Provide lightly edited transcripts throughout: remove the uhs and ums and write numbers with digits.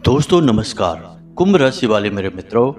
दोस्तों नमस्कार। कुंभ राशि वाले मेरे मित्रों,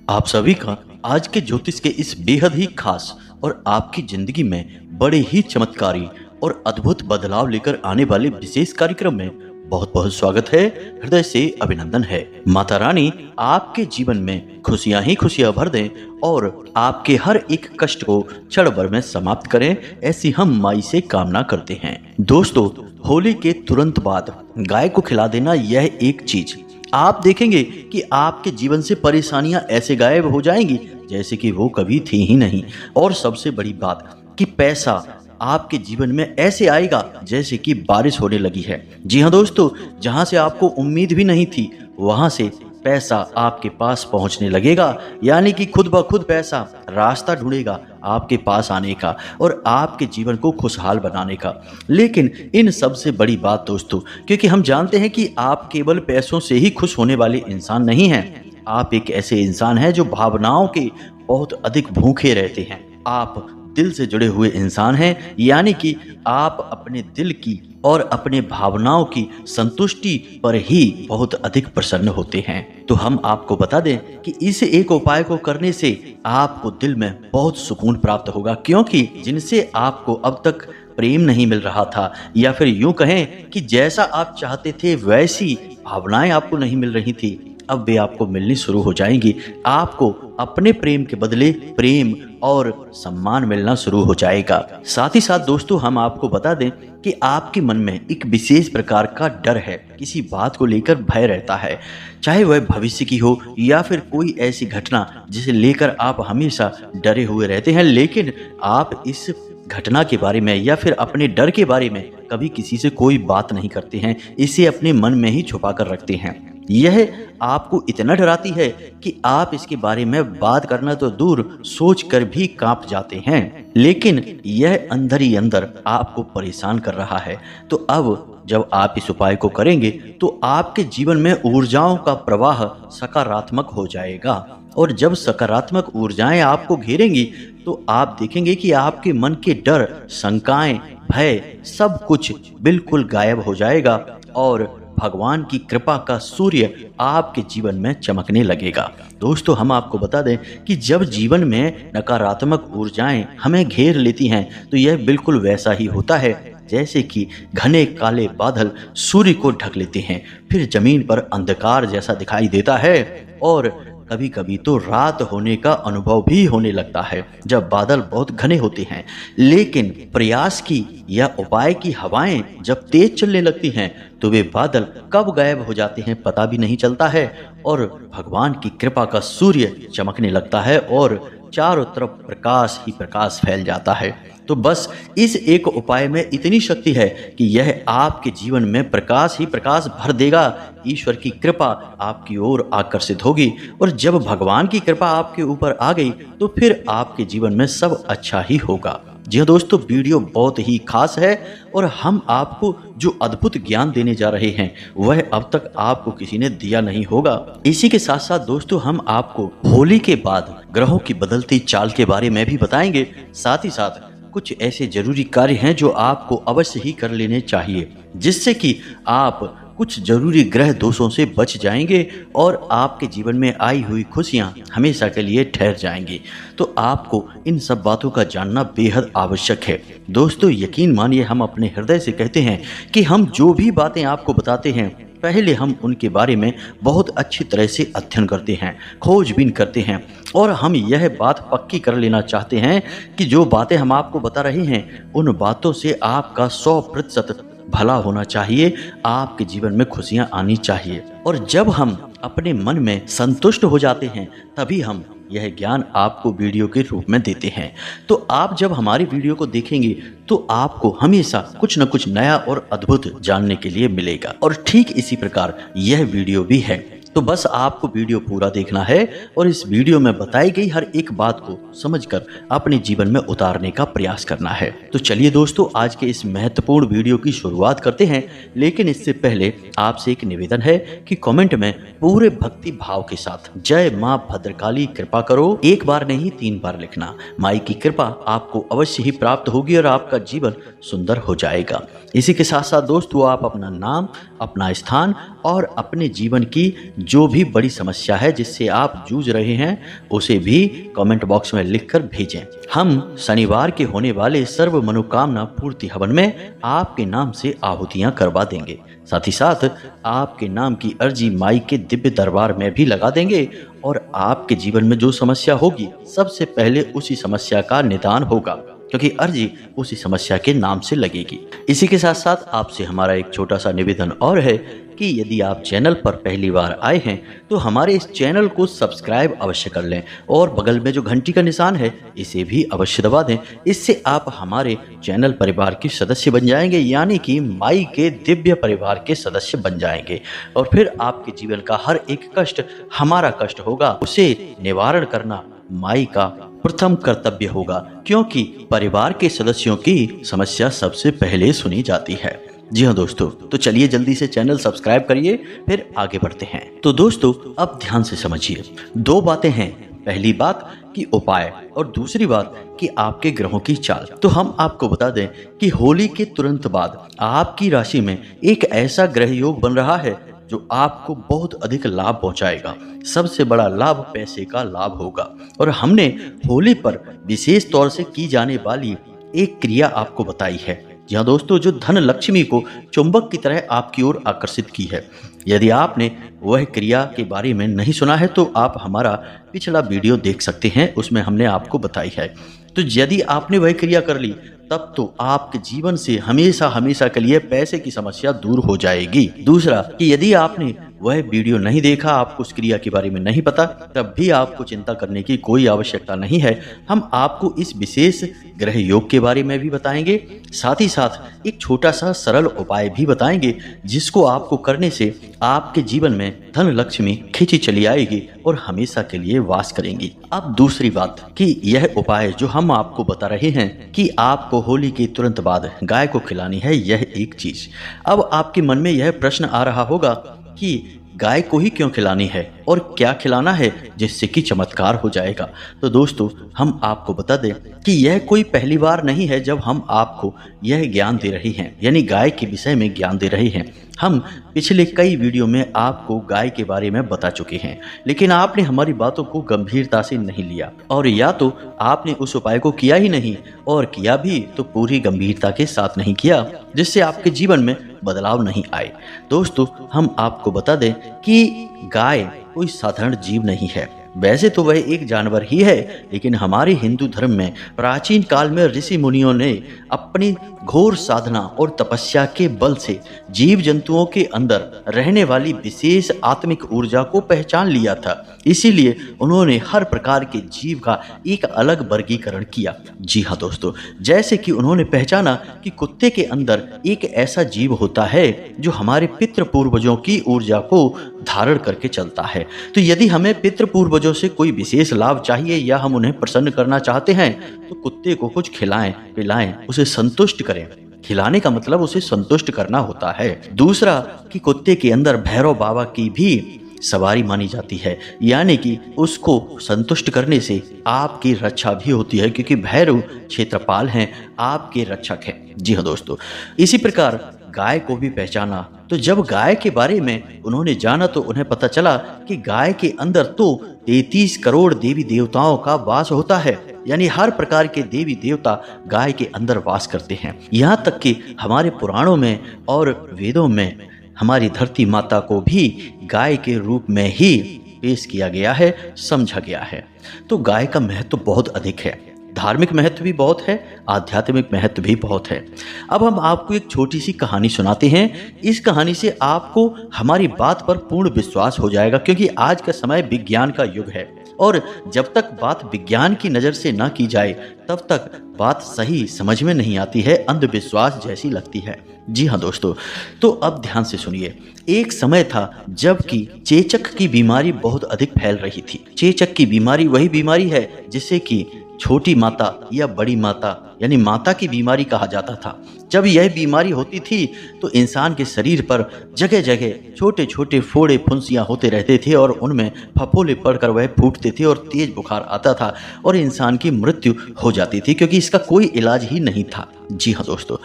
आप सभी का आज के ज्योतिष के इस बेहद ही खास और आपकी जिंदगी में बड़े ही चमत्कारी और अद्भुत बदलाव लेकर आने वाले विशेष कार्यक्रम में बहुत बहुत स्वागत है। हृदय से अभिनंदन है। माता रानी आपके जीवन में खुशियां ही खुशियां भर दें और आपके हर एक कष्ट को क्षण भर में समाप्त करें, ऐसी हम माई से कामना करते हैं। दोस्तों, होली के तुरंत बाद गाय को खिला देना, यह एक चीज आप देखेंगे कि आपके जीवन से परेशानियां ऐसे गायब हो जाएंगी जैसे कि वो कभी थी ही नहीं। और सबसे बड़ी बात कि पैसा आपके जीवन में ऐसे आएगा जैसे कि बारिश होने लगी है। जी हाँ दोस्तों, जहां से आपको उम्मीद भी नहीं थी वहां से पैसा आपके पास पहुंचने लगेगा, यानी कि खुद ब खुद पैसा रास्ता ढूंढेगा आपके पास आने का और आपके जीवन को खुशहाल बनाने का। लेकिन इन सबसे बड़ी बात दोस्तों, क्योंकि हम जानते हैं कि आप केवल पैसों से ही खुश होने वाले इंसान नहीं हैं। आप एक ऐसे इंसान हैं जो भावनाओं के बहुत अधिक भूखे रहते हैं। आप दिल से जुड़े हुए इंसान हैं, यानी कि आप अपने दिल की और अपने भावनाओं की संतुष्टि पर ही बहुत अधिक प्रसन्न होते हैं। तो हम आपको बता दें कि इस एक उपाय को करने से आपको दिल में बहुत सुकून प्राप्त होगा, क्योंकि जिनसे आपको अब तक प्रेम नहीं मिल रहा था, या फिर यूं कहें कि जैसा आप चाहते थे वैसी भावनाएं आपको नहीं मिल रही थी, अब वे आपको मिलनी शुरू हो जाएंगी। आपको अपने प्रेम के बदले प्रेम और सम्मान मिलना शुरू हो जाएगा। साथ ही साथ दोस्तों, हम आपको बता दें कि आपके मन में एक विशेष प्रकार का डर है, किसी बात को लेकर भय रहता है, चाहे वह भविष्य की हो या फिर कोई ऐसी घटना जिसे लेकर आप हमेशा डरे हुए रहते हैं। लेकिन आप इस घटना के बारे में या फिर अपने डर के बारे में कभी किसी से कोई बात नहीं करते हैं, इसे अपने मन में ही छुपा कर रखते हैं। यह आपको इतना डराती है कि आप इसके बारे में बात करना तो दूर, सोच कर भी कांप जाते हैं। लेकिन यह अंदर ही अंदर आपको परेशान कर रहा है। तो अब जब आप इस उपाय को करेंगे तो आपके जीवन में ऊर्जाओं का प्रवाह सकारात्मक हो जाएगा, और जब सकारात्मक ऊर्जाएं आपको घेरेंगी तो आप देखेंगे कि आपके मन के डर, शंकाएं, भय सब कुछ बिल्कुल गायब हो जाएगा और भगवान की कृपा का सूर्य आपके जीवन में चमकने लगेगा। दोस्तों, हम आपको बता दें कि जब जीवन में नकारात्मक ऊर्जाएं हमें घेर लेती हैं तो यह बिल्कुल वैसा ही होता है जैसे कि घने काले बादल सूर्य को ढक लेते हैं, फिर जमीन पर अंधकार जैसा दिखाई देता है और कभी कभी तो रात होने का अनुभव भी होने लगता है जब बादल बहुत घने होते हैं। लेकिन प्रयास की या उपाय की हवाएं जब तेज चलने लगती हैं तो वे बादल कब गायब हो जाते हैं पता भी नहीं चलता है और भगवान की कृपा का सूर्य चमकने लगता है और चारों तरफ प्रकाश ही प्रकाश फैल जाता है। तो बस इस एक उपाय में इतनी शक्ति है कि यह आपके जीवन में प्रकाश ही प्रकाश भर देगा। ईश्वर की कृपा आपकी ओर आकर्षित होगी और जब भगवान की कृपा आपके ऊपर आ गई तो फिर आपके जीवन में सब अच्छा ही होगा। जी हाँ दोस्तों, वीडियो बहुत ही खास है और हम आपको जो अद्भुत ज्ञान देने जा रहे हैं वह अब तक आपको किसी ने दिया नहीं होगा। इसी के साथ साथ दोस्तों, हम आपको होली के बाद ग्रहों की बदलती चाल के बारे में भी बताएंगे। साथ ही साथ कुछ ऐसे जरूरी कार्य हैं जो आपको अवश्य ही कर लेने चाहिए, जिससे कि आप कुछ जरूरी ग्रह दोषों से बच जाएंगे और आपके जीवन में आई हुई खुशियां हमेशा के लिए ठहर जाएंगी। तो आपको इन सब बातों का जानना बेहद आवश्यक है। दोस्तों, यकीन मानिए, हम अपने हृदय से कहते हैं कि हम जो भी बातें आपको बताते हैं पहले हम उनके बारे में बहुत अच्छी तरह से अध्ययन करते हैं, खोजबीन करते हैं और हम यह बात पक्की कर लेना चाहते हैं कि जो बातें हम आपको बता रहे हैं उन बातों से आपका 100% भला होना चाहिए, आपके जीवन में खुशियां आनी चाहिए। और जब हम अपने मन में संतुष्ट हो जाते हैं तभी हम यह ज्ञान आपको वीडियो के रूप में देते हैं। तो आप जब हमारी वीडियो को देखेंगे तो आपको हमेशा कुछ न कुछ नया और अद्भुत जानने के लिए मिलेगा और ठीक इसी प्रकार यह वीडियो भी है। तो बस आपको वीडियो पूरा देखना है और इस वीडियो में बताई गई हर एक बात को समझकर अपने जीवन में उतारने का प्रयास करना है। तो चलिए दोस्तों, आज के इस महत्वपूर्ण वीडियो की शुरुआत करते हैं। लेकिन इससे पहले आपसे एक निवेदन है कि कमेंट में पूरे भक्ति भाव के साथ जय मां भद्रकाली कृपा करो एक बार नहीं 3 बार लिखना। माई की कृपा आपको अवश्य ही प्राप्त होगी और आपका जीवन सुंदर हो जाएगा। इसी के साथ साथ दोस्तों, आप अपना नाम, अपना स्थान और अपने जीवन की जो भी बड़ी समस्या है जिससे आप जूझ रहे हैं उसे भी कमेंट बॉक्स में लिखकर भेजें। हम शनिवार के होने वाले सर्व मनोकामना पूर्ति हवन में आपके नाम से आहुतियां करवा देंगे। साथ ही साथ आपके नाम की अर्जी माई के दिव्य दरबार में भी लगा देंगे और आपके जीवन में जो समस्या होगी सबसे पहले उसी समस्या का निदान होगा, क्योंकि अर्जी उसी समस्या के नाम से लगेगी। इसी के साथ साथ आपसे हमारा एक छोटा सा निवेदन और है कि यदि आप चैनल पर पहली बार आए हैं तो हमारे इस चैनल को सब्सक्राइब अवश्य कर लें और बगल में जो घंटी का निशान है इसे भी अवश्य दबा दें। इससे आप हमारे चैनल परिवार के सदस्य बन जाएंगे, यानी कि माई के दिव्य परिवार के सदस्य बन जाएंगे। और फिर आपके जीवन का हर एक कष्ट हमारा कष्ट होगा, उसे निवारण करना माई का प्रथम कर्तव्य होगा, क्योंकि परिवार के सदस्यों की समस्या सबसे पहले सुनी जाती है। जी हाँ दोस्तों, तो चलिए जल्दी से चैनल सब्सक्राइब करिए, फिर आगे बढ़ते हैं। तो दोस्तों, अब ध्यान से समझिए। 2 बातें हैं, पहली बात कि उपाय और दूसरी बात कि आपके ग्रहों की चाल। तो हम आपको बता दें कि होली के तुरंत बाद आपकी राशि में एक ऐसा ग्रह योग बन रहा है जो आपको बहुत अधिक लाभ पहुंचाएगा। सबसे बड़ा लाभ पैसे का लाभ होगा और हमने होली पर विशेष तौर से की जाने वाली एक क्रिया आपको बताई है। जी हाँ दोस्तों, जो धन लक्ष्मी को चुंबक की तरह आपकी ओर आकर्षित की है। यदि आपने वह क्रिया के बारे में नहीं सुना है तो आप हमारा पिछला वीडियो देख सकते हैं, उसमें हमने आपको बताई है। तो यदि आपने वह क्रिया कर ली तब तो आपके जीवन से हमेशा हमेशा के लिए पैसे की समस्या दूर हो जाएगी। दूसरा कि यदि आपने वह वीडियो नहीं देखा, आपको उस क्रिया के बारे में नहीं पता, तब भी आपको चिंता करने की कोई आवश्यकता नहीं है। हम आपको इस विशेष ग्रह योग के बारे में भी बताएंगे, साथ ही साथ एक छोटा सा सरल उपाय भी बताएंगे जिसको आपको करने से आपके जीवन में धन लक्ष्मी खींची चली आएगी और हमेशा के लिए वास करेंगी। अब दूसरी बात कि यह उपाय जो हम आपको बता रहे हैं कि आपको होली के तुरंत बाद गाय को खिलानी है, यह एक चीज। अब आपके मन में यह प्रश्न आ रहा होगा कि गाय को ही क्यों खिलानी है और क्या खिलाना है जिससे कि चमत्कार हो जाएगा। तो दोस्तों, हम आपको बता दें कि यह कोई पहली बार नहीं है जब हम आपको यह ज्ञान दे रहे हैं, यानी गाय के विषय में ज्ञान दे रहे हैं। हम पिछले कई वीडियो में आपको गाय के बारे में बता चुके हैं, लेकिन आपने हमारी बातों को गंभीरता से नहीं लिया और या तो आपने उस उपाय को किया ही नहीं और किया भी तो पूरी गंभीरता के साथ नहीं किया, जिससे आपके जीवन में बदलाव नहीं आए। दोस्तों, हम आपको बता दें कि गाय कोई साधारण जीव नहीं है। वैसे तो वह एक जानवर ही है, लेकिन हमारे हिंदू धर्म में प्राचीन काल में ऋषि मुनियों ने अपनी घोर साधना और तपस्या के बल से जीव जंतुओं के अंदर रहने वाली विशेष आत्मिक ऊर्जा को पहचान लिया था। इसीलिए उन्होंने हर प्रकार के जीव का एक अलग वर्गीकरण किया। जी हाँ दोस्तों, जैसे कि उन्होंने पहचाना कि कुत्ते के अंदर एक ऐसा जीव होता है जो हमारे पितृ पूर्वजों की ऊर्जा को धारण करके चलता है। तो यदि हमें पितृ पूर्वजों से कोई विशेष लाभ चाहिए या हम उन्हें प्रसन्न करना चाहते हैं तो कुत्ते को कुछ खिलाएं, पिलाएं, उसे संतुष्ट करें। खिलाने का मतलब उसे संतुष्ट करना होता है। दूसरा कि कुत्ते के अंदर भैरव बाबा की भी सवारी मानी जाती है, यानी कि उसको संतुष्ट करने से आपकी रक्षा भी होती है, क्योंकि भैरव क्षेत्रपाल हैं, आपके रक्षक हैं। जी हाँ दोस्तों, इसी प्रकार गाय को भी पहचाना। तो जब गाय के बारे में उन्होंने जाना तो उन्हें पता चला कि गाय के अंदर तो 33 करोड़ देवी देवताओं का वास होता है, यानी हर प्रकार के देवी देवता गाय के अंदर वास करते हैं। यहाँ तक कि हमारे पुराणों में और वेदों में हमारी धरती माता को भी गाय के रूप में ही पेश किया गया है, समझा गया है। तो गाय का महत्व बहुत अधिक है, धार्मिक महत्व भी बहुत है, आध्यात्मिक महत्व भी बहुत है। अब हम आपको एक छोटी सी कहानी सुनाते हैं। इस कहानी से आपको हमारी बात पर पूर्ण विश्वास हो जाएगा, क्योंकि आज का समय विज्ञान का युग है और जब तक बात विज्ञान की नज़र से ना की जाए तब तक बात सही समझ में नहीं आती है, अंधविश्वास जैसी लगती है। जी हाँ दोस्तों, तो अब ध्यान से सुनिए। एक समय था जबकि चेचक की बीमारी बहुत अधिक फैल रही थी। चेचक की बीमारी वही बीमारी है जिसे कि छोटी माता या बड़ी माता यानी माता की बीमारी कहा जाता था। जब यह बीमारी होती थी तो इंसान के शरीर पर जगह जगह छोटे छोटे फोड़े फुंसियाँ होते रहते थे और उनमें फफोले पड़कर वह फूटते थे और तेज बुखार आता था और इंसान की मृत्यु हो जाती थी, क्योंकि इसका कोई इलाज ही नहीं था। जी हाँ दोस्तों,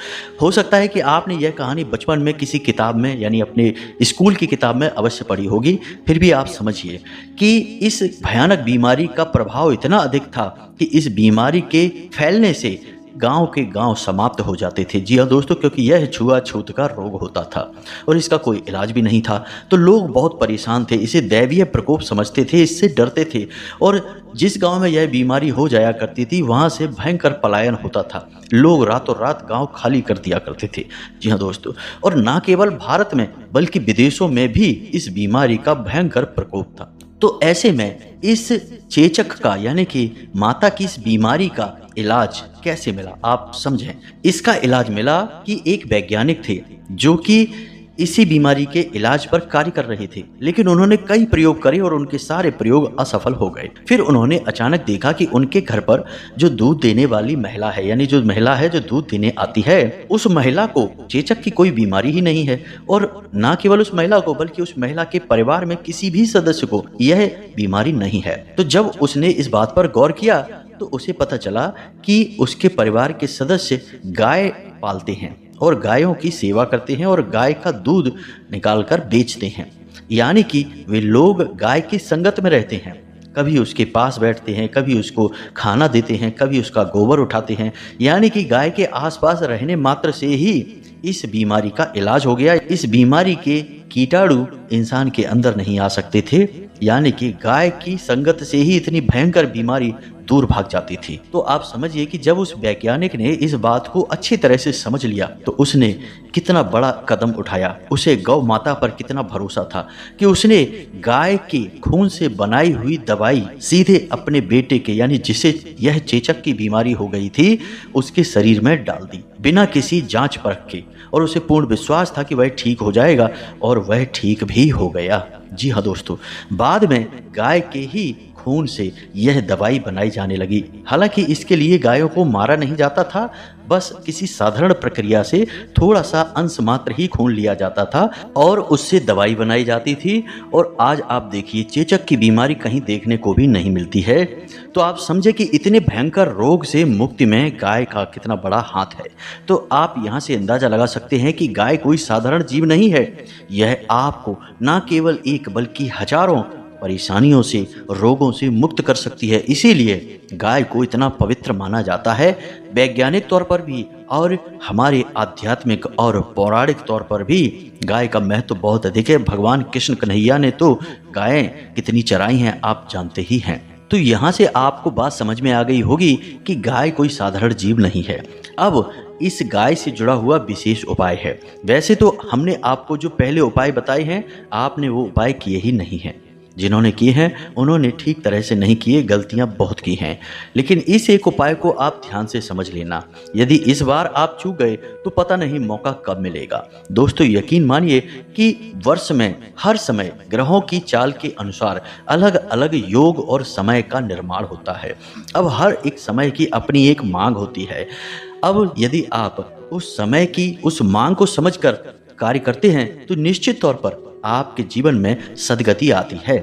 हो सकता है कि आपने यह कहानी बचपन में किसी किताब में यानी अपने स्कूल की किताब में अवश्य पढ़ी होगी। फिर भी आप समझिए कि इस भयानक बीमारी का प्रभाव इतना अधिक था कि इस बीमारी के फैलने से गांव के गांव समाप्त हो जाते थे। जी हाँ दोस्तों, क्योंकि यह छुआछूत का रोग होता था और इसका कोई इलाज भी नहीं था। तो लोग बहुत परेशान थे, इसे दैवीय प्रकोप समझते थे, इससे डरते थे और जिस गांव में यह बीमारी हो जाया करती थी वहां से भयंकर पलायन होता था। लोग रातों रात गांव खाली कर दिया करते थे। जी हाँ दोस्तों, और ना केवल भारत में बल्कि विदेशों में भी इस बीमारी का भयंकर प्रकोप था। तो ऐसे में इस चेचक का यानी कि माता की इस बीमारी का इलाज कैसे मिला, आप समझें। इसका इलाज मिला कि एक वैज्ञानिक थे जो कि इसी बीमारी के इलाज पर कार्य कर रहे थे, लेकिन उन्होंने कई प्रयोग करे और उनके सारे प्रयोग असफल हो गए। फिर उन्होंने अचानक देखा कि उनके घर पर जो दूध देने वाली महिला है यानी जो महिला है जो दूध देने आती है, उस महिला को चेचक की कोई बीमारी ही नहीं है और ना केवल उस महिला को बल्कि उस महिला के परिवार में किसी भी सदस्य को यह बीमारी नहीं है। तो जब उसने इस बात पर गौर किया तो उसे पता चला कि उसके परिवार के सदस्य गाय पालते हैं और गायों की सेवा करते हैं और गाय का दूध निकालकर बेचते हैं, यानी कि वे लोग गाय की संगत में रहते हैं। कभी उसके पास बैठते हैं, कभी उसको खाना देते हैं, कभी उसका गोबर उठाते हैं, यानी कि गाय के आसपास रहने मात्र से ही इस बीमारी का इलाज हो गया। इस बीमारी के कीटाणु इंसान के अंदर नहीं आ सकते थे, यानी कि गाय की संगत से ही इतनी भयंकर बीमारी दूर भाग जाती थी। तो आप समझिए कि जब उस वैज्ञानिक ने इस बात को अच्छी तरह से समझ लिया तो उसने कितना बड़ा कदम उठाया। उसे गौ माता पर कितना भरोसा था कि उसने गाय के खून से बनाई हुई दवाई सीधे अपने बेटे के यानी जिसे यह चेचक की बीमारी हो गई थी उसके शरीर में डाल दी बिना किसी जांच परख के, और उसे पूर्ण विश्वास था कि वह ठीक हो जाएगा और वह ठीक भी हो गया। जी हाँ दोस्तों, बाद में गाय के ही खून से यह दवाई बनाई जाने लगी। हालांकि इसके लिए गायों को मारा नहीं जाता था, बस किसी साधारण प्रक्रिया से थोड़ा सा अंश मात्र ही खून लिया जाता था और उससे दवाई बनाई जाती थी। और आज आप देखिए चेचक की बीमारी कहीं देखने को भी नहीं मिलती है। तो आप समझे कि इतने भयंकर रोग से मुक्ति में गाय का कितना बड़ा हाथ है। तो आप यहाँ से अंदाजा लगा सकते हैं कि गाय कोई साधारण जीव नहीं है। यह आपको ना केवल एक बल्कि हजारों परेशानियों से रोगों से मुक्त कर सकती है। इसीलिए गाय को इतना पवित्र माना जाता है वैज्ञानिक तौर पर भी और हमारे आध्यात्मिक और पौराणिक तौर पर भी गाय का महत्व बहुत अधिक है। भगवान कृष्ण कन्हैया ने तो गायें कितनी चराई हैं आप जानते ही हैं। तो यहाँ से आपको बात समझ में आ गई होगी कि गाय कोई साधारण जीव नहीं है। अब इस गाय से जुड़ा हुआ विशेष उपाय है। वैसे तो हमने आपको जो पहले उपाय बताए हैं आपने वो उपाय किए ही नहीं हैं। जिन्होंने किए हैं उन्होंने ठीक तरह से नहीं किए, गलतियां बहुत की हैं। लेकिन इस एक उपाय को आप ध्यान से समझ लेना। यदि इस बार आप चूक गए तो पता नहीं मौका कब मिलेगा। दोस्तों यकीन मानिए कि वर्ष में हर समय ग्रहों की चाल के अनुसार अलग अलग योग और समय का निर्माण होता है। अब हर एक समय की अपनी एक मांग होती है। अब यदि आप उस समय की उस मांग को समझकर कार्य करते हैं तो निश्चित तौर पर आपके जीवन में सद्गति आती है।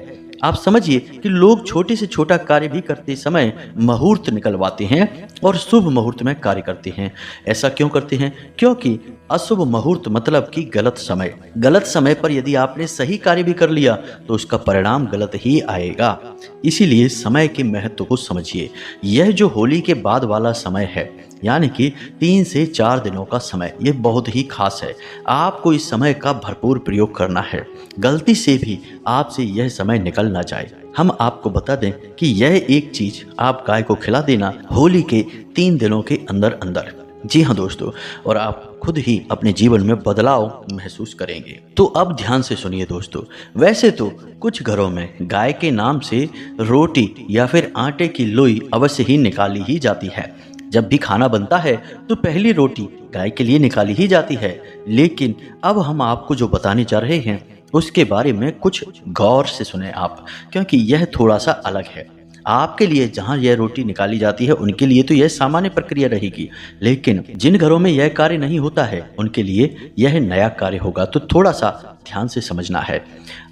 आप समझिए कि लोग छोटे से छोटा कार्य भी करते समय मुहूर्त निकलवाते हैं और शुभ मुहूर्त में कार्य करते हैं। ऐसा क्यों करते हैं? क्योंकि अशुभ मुहूर्त मतलब कि गलत समय। गलत समय पर यदि आपने सही कार्य भी कर लिया तो उसका परिणाम गलत ही आएगा। इसीलिए समय के महत्व को समझिए। यह जो होली के बाद वाला समय है यानी कि 3 से 4 दिनों का समय, ये बहुत ही खास है। आपको इस समय का भरपूर प्रयोग करना है। गलती से भी आपसे यह समय निकल ना जाए। हम आपको बता दें कि यह एक चीज आप गाय को खिला देना होली के 3 दिनों के अंदर अंदर। जी हाँ दोस्तों, और आप खुद ही अपने जीवन में बदलाव महसूस करेंगे। तो अब ध्यान से सुनिए दोस्तों, वैसे तो कुछ घरों में गाय के नाम से रोटी या फिर आटे की लोई अवश्य ही निकाली ही जाती है। जब भी खाना बनता है तो पहली रोटी गाय के लिए निकाली ही जाती है। लेकिन अब हम आपको जो बताने जा रहे हैं उसके बारे में कुछ गौर से सुने आप, क्योंकि यह थोड़ा सा अलग है। आपके लिए जहां यह रोटी निकाली जाती है उनके लिए तो यह सामान्य प्रक्रिया रहेगी, लेकिन जिन घरों में यह कार्य नहीं होता है उनके लिए यह नया कार्य होगा। तो थोड़ा सा ध्यान से समझना है।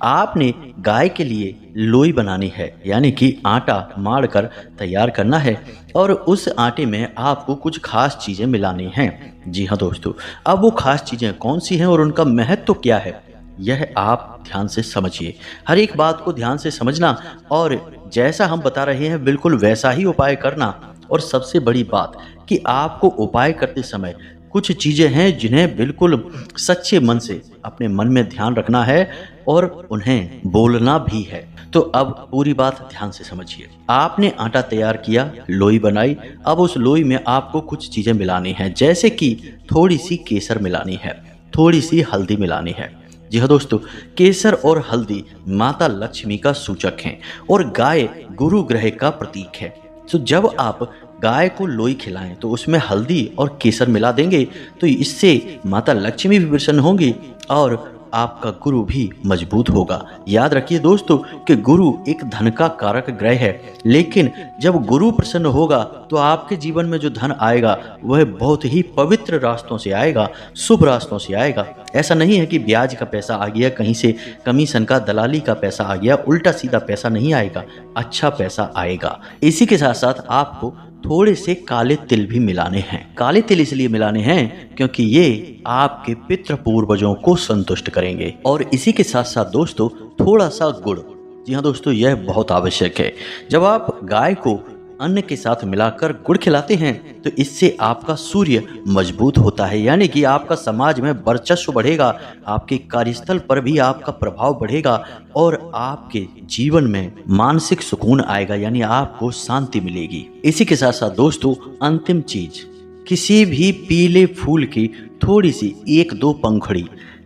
आपने गाय के लिए लोई बनानी है, यानी कि आटा माड़ कर तैयार करना है और उस आटे में आपको कुछ खास चीज़ें मिलानी हैं। जी हाँ दोस्तों, अब वो खास चीज़ें कौन सी हैं और उनका महत्व क्या है, यह आप ध्यान से समझिए। हर एक बात को ध्यान से समझना और जैसा हम बता रहे हैं बिल्कुल वैसा ही उपाय करना। और सबसे बड़ी बात कि आपको उपाय करते समय कुछ चीज़ें हैं जिन्हें बिल्कुल सच्चे मन से अपने मन में ध्यान रखना है और उन्हें बोलना भी है। तो अब पूरी बात ध्यान से समझिए। आपने आटा तैयार किया, लोई बनाई। अब उस लोई में आपको कुछ चीज़ें मिलानी हैं, जैसे कि थोड़ी सी केसर मिलानी है, थोड़ी सी हल्दी मिलानी है। जी हाँ दोस्तों, केसर और हल्दी माता लक्ष्मी का सूचक हैं और गाय गुरु ग्रह का प्रतीक है। तो जब आप गाय को लोई खिलाएं तो उसमें हल्दी और केसर मिला देंगे तो इससे माता लक्ष्मी भी प्रसन्न होंगी और आपका गुरु भी मजबूत होगा। याद रखिए दोस्तों कि गुरु एक धन का कारक ग्रह है, लेकिन जब गुरु प्रसन्न होगा तो आपके जीवन में जो धन आएगा वह बहुत ही पवित्र रास्तों से आएगा, शुभ रास्तों से आएगा। ऐसा नहीं है कि ब्याज का पैसा आ गया, कहीं से कमीशन का, दलाली का पैसा आ गया, उल्टा सीधा पैसा नहीं आएगा, अच्छा पैसा आएगा। इसी के साथ साथ आपको थोड़े से काले तिल भी मिलाने हैं। काले तिल इसलिए मिलाने हैं क्योंकि ये आपके पितृ पूर्वजों को संतुष्ट करेंगे। और इसी के साथ साथ दोस्तों थोड़ा सा गुड़, जी हाँ दोस्तों, यह बहुत आवश्यक है। जब आप गाय को अन्न के साथ मिलाकर गुड़ खिलाते हैं तो इससे आपका सूर्य मजबूत होता है, यानी कि आपका समाज में वर्चस्व बढ़ेगा, आपके कार्यस्थल पर भी आपका प्रभाव बढ़ेगा और आपके जीवन में मानसिक सुकून आएगा, यानी आपको शांति मिलेगी। इसी के साथ साथ दोस्तों अंतिम चीज, किसी भी पीले फूल की थोड़ी सी 1-2 पंखुड़ी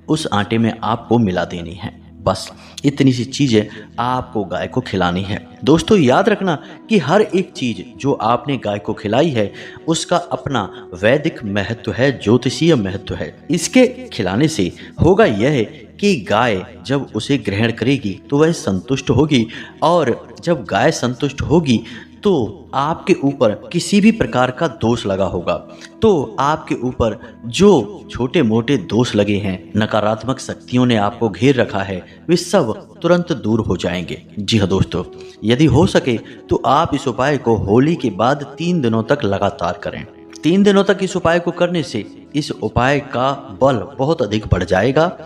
उस आटे में आपको मिला देनी है। बस इतनी सी चीज़ें आपको गाय को खिलानी है। दोस्तों याद रखना कि हर एक चीज़ जो आपने गाय को खिलाई है उसका अपना वैदिक महत्व है, ज्योतिषीय महत्व है। इसके खिलाने से होगा यह कि गाय जब उसे ग्रहण करेगी तो वह संतुष्ट होगी और जब गाय संतुष्ट होगी तो आपके ऊपर किसी भी प्रकार का दोष लगा होगा तो आपके ऊपर जो छोटे मोटे दोष लगे हैं, नकारात्मक शक्तियों ने आपको घेर रखा है, वे सब तुरंत दूर हो जाएंगे। जी हाँ दोस्तों, यदि हो सके तो आप इस उपाय को होली के बाद 3 दिनों तक लगातार करें। 3 दिनों तक इस उपाय को करने से इस उपाय का बल बहुत अधिक बढ़ जाएगा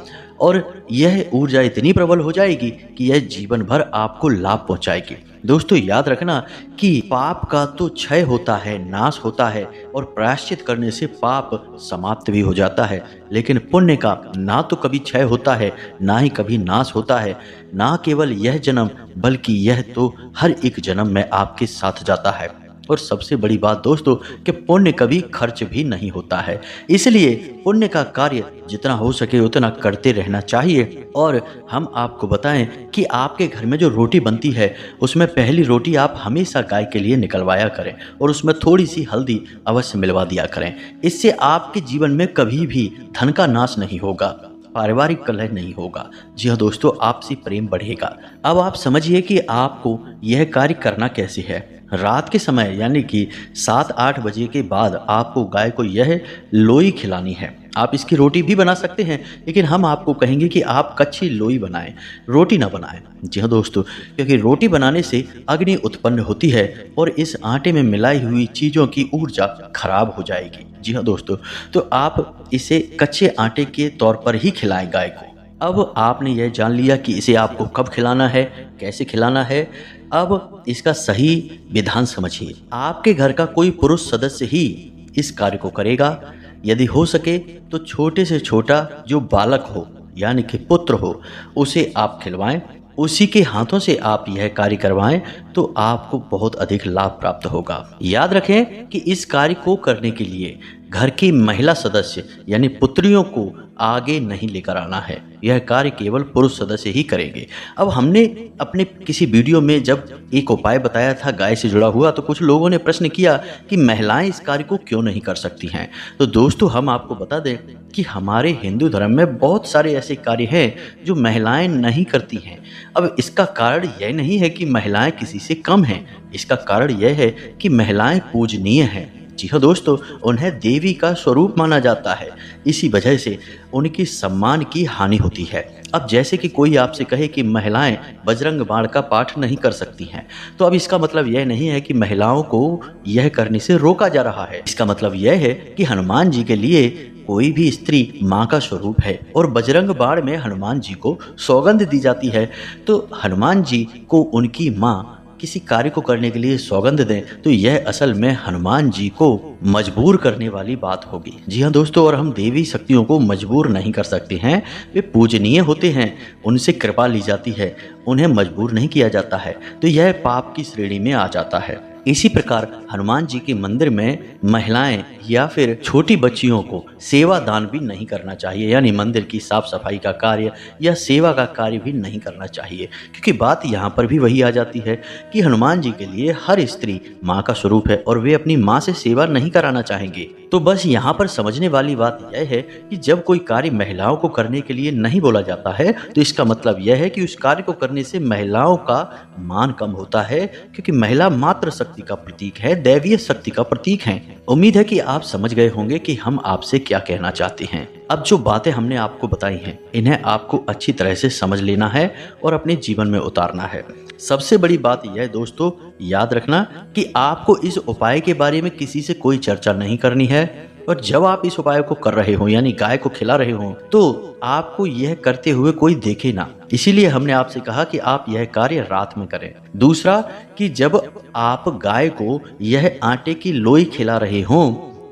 और यह ऊर्जा इतनी प्रबल हो जाएगी कि यह जीवन भर आपको लाभ पहुंचाएगी। दोस्तों याद रखना कि पाप का तो क्षय होता है, नाश होता है और प्रायश्चित करने से पाप समाप्त भी हो जाता है, लेकिन पुण्य का ना तो कभी क्षय होता है ना ही कभी नाश होता है। ना केवल यह जन्म बल्कि यह तो हर एक जन्म में आपके साथ जाता है। और सबसे बड़ी बात दोस्तों कि पुण्य कभी खर्च भी नहीं होता है, इसलिए पुण्य का कार्य जितना हो सके उतना करते रहना चाहिए। और हम आपको बताएं कि आपके घर में जो रोटी बनती है उसमें पहली रोटी आप हमेशा गाय के लिए निकलवाया करें और उसमें थोड़ी सी हल्दी अवश्य मिलवा दिया करें। इससे आपके जीवन में कभी भी धन का नाश नहीं होगा, पारिवारिक कलह नहीं होगा। जी हाँ दोस्तों, आपसी प्रेम बढ़ेगा। अब आप समझिए कि आपको यह कार्य करना कैसे है। रात के समय यानी कि 7-8 बजे के बाद आपको गाय को यह लोई खिलानी है। आप इसकी रोटी भी बना सकते हैं, लेकिन हम आपको कहेंगे कि आप कच्ची लोई बनाएं, रोटी ना बनाएं। जी हाँ दोस्तों, क्योंकि रोटी बनाने से अग्नि उत्पन्न होती है और इस आटे में मिलाई हुई चीज़ों की ऊर्जा खराब हो जाएगी। जी हाँ दोस्तों, तो आप इसे कच्चे आटे के तौर पर ही खिलाएं गाय को। अब आपने यह जान लिया कि इसे आपको कब खिलाना है, कैसे खिलाना है। अब इसका सही विधान समझिए। आपके घर का कोई पुरुष सदस्य ही इस कार्य को करेगा। यदि हो सके तो छोटे से छोटा जो बालक हो यानी कि पुत्र हो उसे आप खिलवाएं। उसी के हाथों से आप यह कार्य करवाएं तो आपको बहुत अधिक लाभ प्राप्त होगा। याद रखें कि इस कार्य को करने के लिए घर की महिला सदस्य यानी पुत्रियों को आगे नहीं लेकर आना है। यह कार्य केवल पुरुष सदस्य ही करेंगे। अब हमने अपने किसी वीडियो में जब एक उपाय बताया था गाय से जुड़ा हुआ, तो कुछ लोगों ने प्रश्न किया कि महिलाएं इस कार्य को क्यों नहीं कर सकती हैं। तो दोस्तों, हम आपको बता दें कि हमारे हिंदू धर्म में बहुत सारे ऐसे कार्य हैं जो महिलाएं नहीं करती हैं। अब इसका कारण यह नहीं है कि महिलाएं किसी से कम हैं, इसका कारण यह है कि महिलाएं पूजनीय हैं। जी हाँ दोस्तों, उन्हें देवी का स्वरूप माना जाता है, इसी वजह से उनके सम्मान की हानि होती है। अब जैसे कि कोई आपसे कहे कि महिलाएं बजरंग बाण का पाठ नहीं कर सकती हैं, तो अब इसका मतलब यह नहीं है कि महिलाओं को यह करने से रोका जा रहा है। इसका मतलब यह है कि हनुमान जी के लिए कोई भी स्त्री माँ का स्वरूप है और बजरंग बाण में हनुमान जी को सौगंध दी जाती है। तो हनुमान जी को उनकी माँ किसी कार्य को करने के लिए सौगंध दें तो यह असल में हनुमान जी को मजबूर करने वाली बात होगी। जी हाँ दोस्तों, और हम देवी शक्तियों को मजबूर नहीं कर सकते हैं। वे पूजनीय होते हैं, उनसे कृपा ली जाती है, उन्हें मजबूर नहीं किया जाता है, तो यह पाप की श्रेणी में आ जाता है। इसी प्रकार हनुमान जी के मंदिर में महिलाएं या फिर छोटी बच्चियों को सेवा दान भी नहीं करना चाहिए, यानी मंदिर की साफ सफाई का कार्य या सेवा का कार्य भी नहीं करना चाहिए, क्योंकि बात यहाँ पर भी वही आ जाती है कि हनुमान जी के लिए हर स्त्री माँ का स्वरूप है और वे अपनी माँ से सेवा नहीं कराना चाहेंगे। तो बस यहाँ पर समझने वाली बात यह है कि जब कोई कार्य महिलाओं को करने के लिए नहीं बोला जाता है तो इसका मतलब यह है कि उस कार्य को करने से महिलाओं का मान कम होता है, क्योंकि महिला मात्र शक्ति का प्रतीक है, दैवीय शक्ति का प्रतीक है। उम्मीद है कि आप समझ गए होंगे कि हम आपसे क्या कहना चाहते हैं। अब जो बातें हमने आपको बताई हैं, इन्हें आपको अच्छी तरह से समझ लेना है और अपने जीवन में उतारना है। सबसे बड़ी बात यह है दोस्तों, याद रखना कि आपको इस उपाय के बारे में किसी से कोई चर्चा नहीं करनी है। और जब आप इस उपाय को कर रहे हो, यानी गाय को खिला रहे हो, तो आपको यह करते हुए कोई देखे ना, इसीलिए हमने आपसे कहा कि आप यह कार्य रात में करें। दूसरा कि जब आप गाय को यह आटे की लोई खिला रहे हो,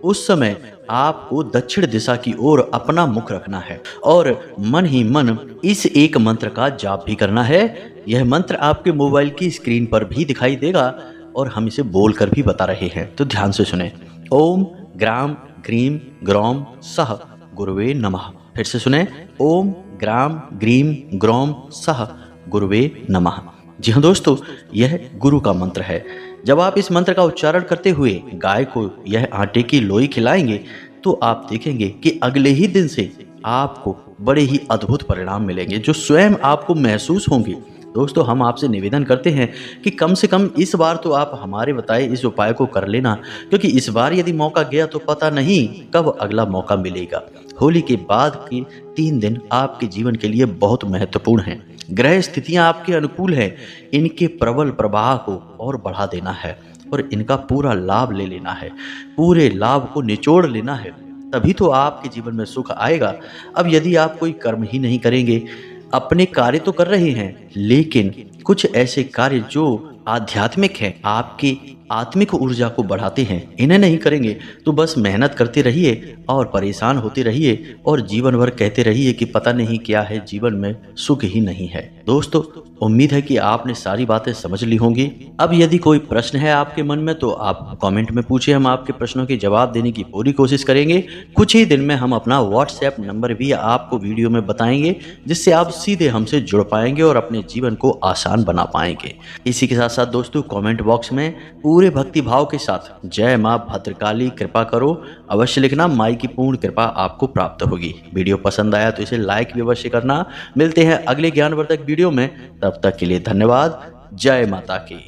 उस समय आपको दक्षिण दिशा की ओर अपना मुख रखना है और मन ही मन इस एक मंत्र का जाप भी करना है। यह मंत्र आपके मोबाइल की स्क्रीन पर भी दिखाई देगा और हम इसे बोलकर भी बता रहे हैं, तो ध्यान से सुने। ओम ग्राम ग्रीम ग्रौम सह गुरुवे नमः। फिर से सुने, ओम ग्राम ग्रीम ग्रौम सह गुरुवे नमः। जी हाँ दोस्तों, यह गुरु का मंत्र है। जब आप इस मंत्र का उच्चारण करते हुए गाय को यह आटे की लोई खिलाएंगे तो आप देखेंगे कि अगले ही दिन से आपको बड़े ही अद्भुत परिणाम मिलेंगे, जो स्वयं आपको महसूस होंगे। दोस्तों, हम आपसे निवेदन करते हैं कि कम से कम इस बार तो आप हमारे बताए इस उपाय को कर लेना, क्योंकि इस बार यदि मौका गया तो पता नहीं कब अगला मौका मिलेगा। होली के बाद के 3 दिन आपके जीवन के लिए बहुत महत्वपूर्ण हैं। ग्रह स्थितियां आपके अनुकूल हैं, इनके प्रबल प्रवाह को और बढ़ा देना है और इनका पूरा लाभ ले लेना है, पूरे लाभ को निचोड़ लेना है, तभी तो आपके जीवन में सुख आएगा। अब यदि आप कोई कर्म ही नहीं करेंगे, अपने कार्य तो कर रहे हैं, लेकिन कुछ ऐसे कार्य जो आध्यात्मिक हैं, आपकी आत्मिक ऊर्जा को बढ़ाते हैं, इन्हें नहीं करेंगे तो बस मेहनत करते रहिए और परेशान होते रहिए और जीवन भर कहते रहिए कि पता नहीं क्या है, जीवन में सुख ही नहीं है। दोस्तों, उम्मीद है कि आपने सारी बातें समझ ली होंगी। अब यदि कोई प्रश्न है आपके मन में तो आप कमेंट में पूछिए, हम आपके प्रश्नों के जवाब देने की पूरी कोशिश करेंगे। कुछ ही दिन में हम अपना व्हाट्सएप नंबर भी आपको वीडियो में बताएंगे, जिससे आप सीधे हमसे जुड़ पाएंगे और अपने जीवन को आसान बना पाएंगे। इसी के साथ साथ दोस्तों, कमेंट बॉक्स में पूरे भक्ति भाव के साथ जय माँ भद्रकाली कृपा करो अवश्य लिखना, माई की पूर्ण कृपा आपको प्राप्त होगी। वीडियो पसंद आया तो इसे लाइक भी अवश्य करना। मिलते हैं अगले ज्ञानवर्धक वीडियो में, तब तक के लिए धन्यवाद। जय माता की।